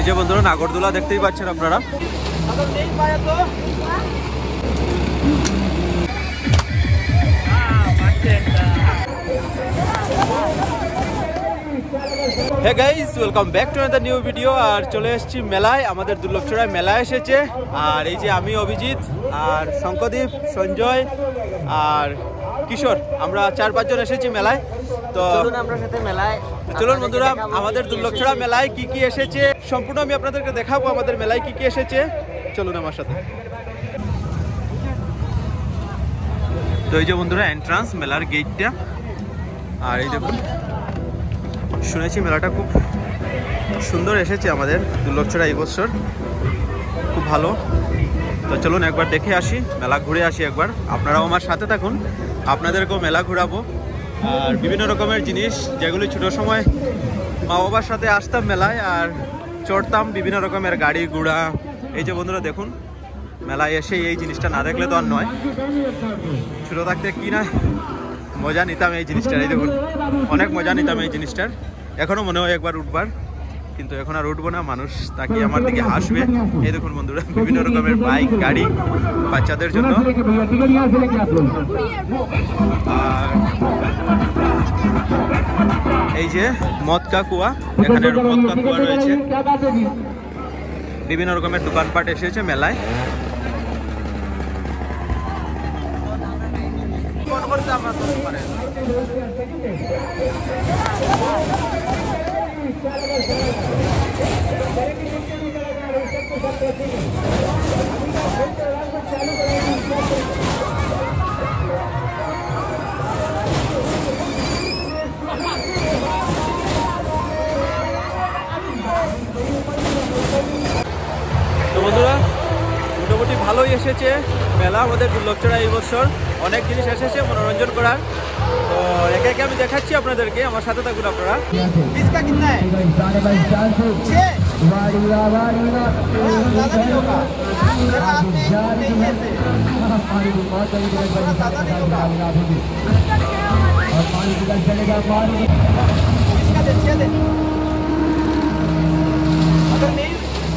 যে বন্ধুরা নাগরদোলা দেখতেই পাচ্ছেন আপনারা। Hey guys, welcome back to another new video. আর চলে এসেছি মেলায়, আমাদের দুর্লভছড়ায় মেলা এসেছে। আর এই যে আমি অভিজিৎ আর শঙ্করদীপ, সঞ্জয় আর কিশোর, আমরা 4-5 জন এসেছি মেলায়। তো চলুন বন্ধুরা, আমাদের দুর্লভছড়া মেলায় কি কি এসেছে সম্পূর্ণ আমি আপনাদেরকে দেখাবো। আমাদের মেলায় কি কি এসেছে চলুন আমার সাথে। তো এই যে বন্ধুরা এন্ট্রান্স মেলার গেটটা। আর এই দেখুন, শুনেছি মেলাটা খুব সুন্দর এসেছে আমাদের দুর্লভছড়া এই বছর, খুব ভালো। তো চলুন একবার দেখে আসি, মেলা ঘুরে আসি একবার। আপনারাও আমার সাথে থাকুন, আপনাদেরকেও মেলা ঘোরাবো। আর বিভিন্ন রকমের জিনিস যেগুলি ছোটো সময় মা বাবার সাথে আসতাম মেলায় আর চড়তাম, বিভিন্ন রকমের গাড়ি ঘোড়া। এই যে বন্ধুরা দেখুন, মেলায় এসে এই জিনিসটা না দেখলে তো আর নয়। ছোটো থাকতে কি না মজা নিতাম এই জিনিসটার। এই দেখুন, অনেক মজা নিতাম এই জিনিসটার। এখনও মনে হয় একবার উঠবার, কিন্তু এখন আর উঠবো না, মানুষ তাকিয়ে আমার দিকে হাসবে। এই দেখুন বন্ধুরা, বিভিন্ন রকমের বাইক গাড়ি বাচ্চাদের জন্য। আর এই যে মদ কা কুয়া, এখানে মদ কা কুয়া রয়েছে। বিভিন্ন রকমের দোকানপাট এসেছে মেলায়। তো বন্ধুরা, মোটামুটি ভালোই এসেছে মেলা আমাদের দুর্লভছড়া এই বছর। অনেক জিনিস এসেছে মনোরঞ্জন করার। তো একে একে আমি দেখাচ্ছি আপনাদেরকে, আমার সাথে থাকুন আপনারা।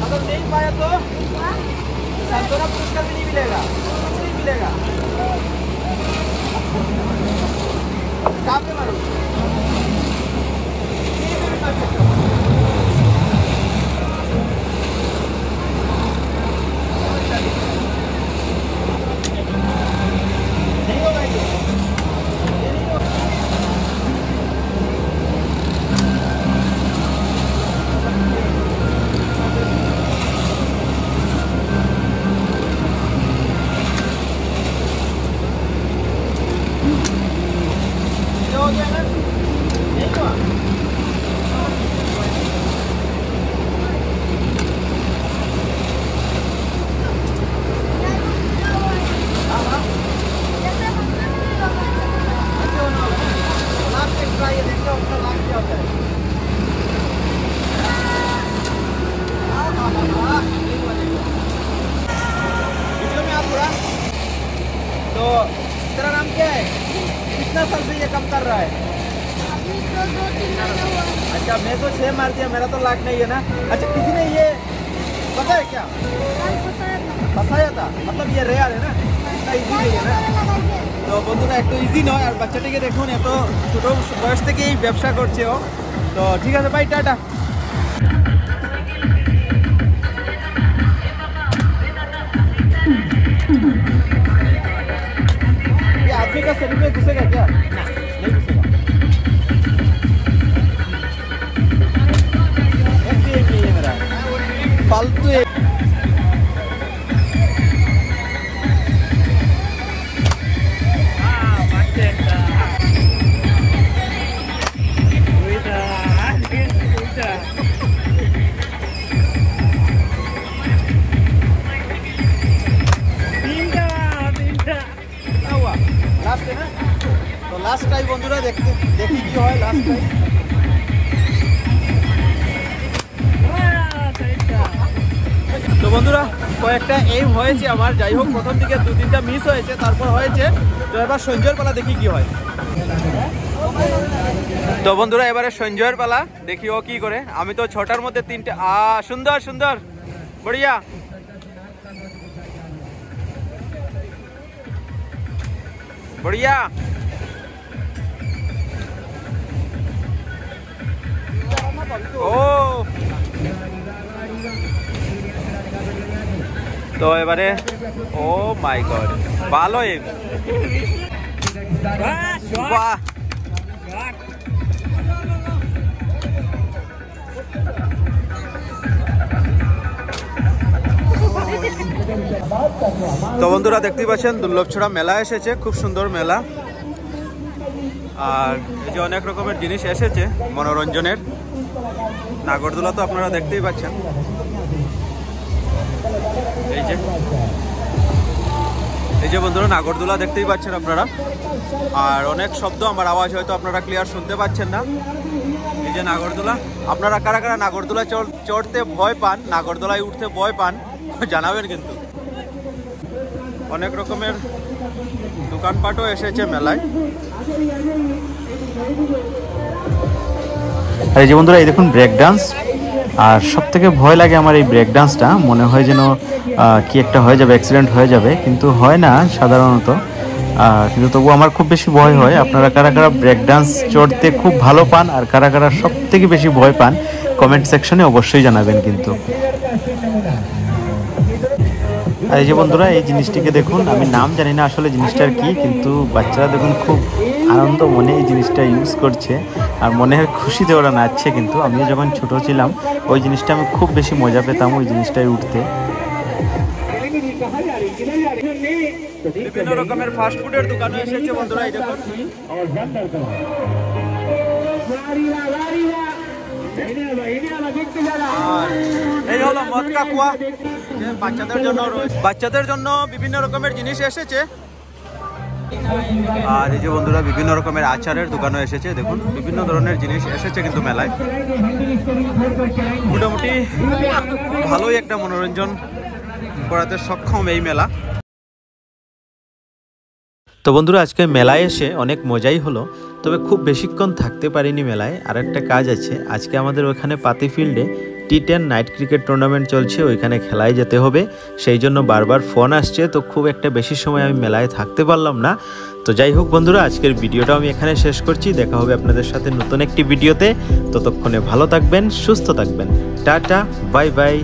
अगर नहीं पाया तो सांत्वना पुरस्कार भी नहीं मिलेगा, कुछ नहीं मिलेगा। कहाँ पे मारो? नहीं होगा ये। तो तेरा नाम क्या है? कितना साल से ये काम कर रहा है? अच्छा, मैं तो 6 मार दिया, मेरा तो लाख नहीं है ना। अच्छा, किसी ने ये पता है क्या फंसाया था? मतलब ये रेयर है ना, इतना इजी नहीं है ना। তো বন্ধুরা, একটু ইজি নয়। আর বাচ্চাটিকে দেখুন, এত ছোট বয়স থেকেই ব্যবসা করছে ও। তো ঠিক আছে ভাই, টাটা। ये आदमी का शरीर में घुसेगा क्या? नहीं घुसेगा। एक भी नहीं है मेरा फालतू। লাস্ট টাইম বন্ধুরা, দেখি কি হয় লাস্ট টাইম। তো বন্ধুরা, কয়েকটা এইম হয়েছে আমার, যাই হোক প্রথম দিকে 2-3টা মিস হয়েছে, তারপর হয়েছে। তো এবার সঞ্জয়ের পালা, দেখি কি হয়। তো বন্ধুরা এবারে সঞ্জয়ের পালা, দেখি ও কি করে। আমি তো 6টার মধ্যে 3টে। সুন্দর সুন্দর, বড়িয়া। বড়িয়া। ও তো এবারে, ও মাই গড, ভালো এম। বাহ, তো বন্ধুরা দেখতেই পাচ্ছেন দুর্লভছড়া মেলা এসেছে, খুব সুন্দর মেলা। আর এই যে অনেক রকমের জিনিস এসেছে মনোরঞ্জনের। নাগরদোলা তো আপনারা দেখতেই পাচ্ছেন, এই যে বন্ধুরা নাগরদোলা দেখতেই পাচ্ছেন আপনারা। আর অনেক শব্দ, আমার আওয়াজ হয়তো আপনারা ক্লিয়ার শুনতে পাচ্ছেন না। এই যে নাগরদোলা, আপনারা কারা কারা নাগরদোলা চড়তে ভয় পান, নাগরদোলায় উঠতে ভয় পান, জানাবেন কিন্তু। অনেক রকমের দোকানপাটও এসেছে মেলায়। আর এই যে বন্ধুরা, এই দেখুন ব্রেক ডান্স। আর সব থেকে ভয় লাগে আমার এই ব্রেক ডান্সটা, মনে হয় যেন কি একটা হয়ে যাবে, অ্যাক্সিডেন্ট হয়ে যাবে, কিন্তু হয় না সাধারণত। কিন্তু তবু আমার খুব বেশি ভয় হয়। আপনারা কারা কারা ব্রেক ডান্স চড়তে খুব ভালো পান আর কারা কারা সব থেকে বেশি ভয় পান, কমেন্ট সেকশনে অবশ্যই জানাবেন কিন্তু। আর এই যে বন্ধুরা, এই জিনিসটিকে দেখুন, আমি নাম জানি না আসলে জিনিসটার কি, কিন্তু বাচ্চারা দেখুন খুব আনন্দ মনে এই জিনিসটা ইউজ করছে আর মনের খুশিতে ওরা নাচছে। কিন্তু আমিও যখন ছোট ছিলাম ওই জিনিসটা আমি খুব বেশি মজা পেতাম ওই জিনিসটায় উঠতে। বিভিন্ন রকমের ফাস্ট ফুডের দোকানে এসেছে বন্ধুরা, এই দেখুন। এই হলো মদকা কুয়া, বাচ্চাদের জন্য বিভিন্ন রকমের জিনিস এসেছে। আর এই যে বন্ধুরা বিভিন্ন রকমের আচারের দোকানও এসেছে, দেখুন বিভিন্ন ধরনের জিনিস এসেছে কিন্তু মেলায়। মোটামুটি ভালোই একটা মনোরঞ্জন করাতে সক্ষম এই মেলা। তো বন্ধুরা, আজকে মেলায় এসে অনেক মজাই হলো, তবে খুব বেশিক্ষণ থাকতে পারিনি মেলায়। আর একটা কাজ আছে, আজকে আমাদের ওখানে পাতি ফিল্ডে T10 নাইট ক্রিকেট টুর্নামেন্ট চলছে, ওইখানে খেলায় যেতে হবে। সেই জন্য বারবার ফোন আসছে, তো খুব একটা বেশি সময় আমি মেলায় থাকতে পারলাম না। তো যাই হোক বন্ধুরা, আজকের ভিডিওটা আমি এখানে শেষ করছি। দেখা হবে আপনাদের সাথে নতুন একটি ভিডিওতে। ততক্ষণে ভালো থাকবেন, সুস্থ থাকবেন। Tata, bye bye.